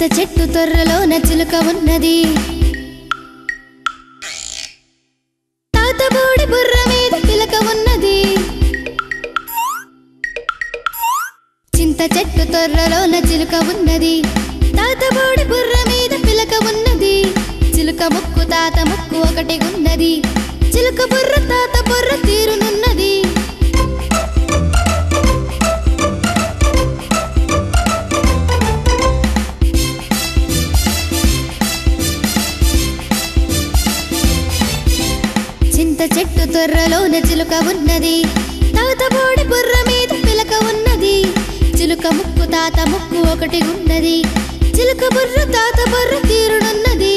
చెట్టు తొర్రలోన చిలుక ఉన్నది తాతబోడి బుర్ర మీద పిలక ఉన్నది చింత చెట్టు తొర్రలోన చిలుక ఉన్నది తాతబోడి బుర్ర మీద పిలక ఉన్నది చిలుక ముక్కు తాత ముక్కు ఒకటి ఉన్నది చిలుక బుర్ర తాత బుర్ర తీరునున్నది చింత చెట్టు తొర్రలోన చిలుక ఉన్నది తాతబోడి బుర్ర మీద పిలక ఉన్నది చిలుక ముక్కు తాత ముక్కు ఒకటి ఉన్నది చిలుక బుర్ర తాత బుర్ర తీరునున్నది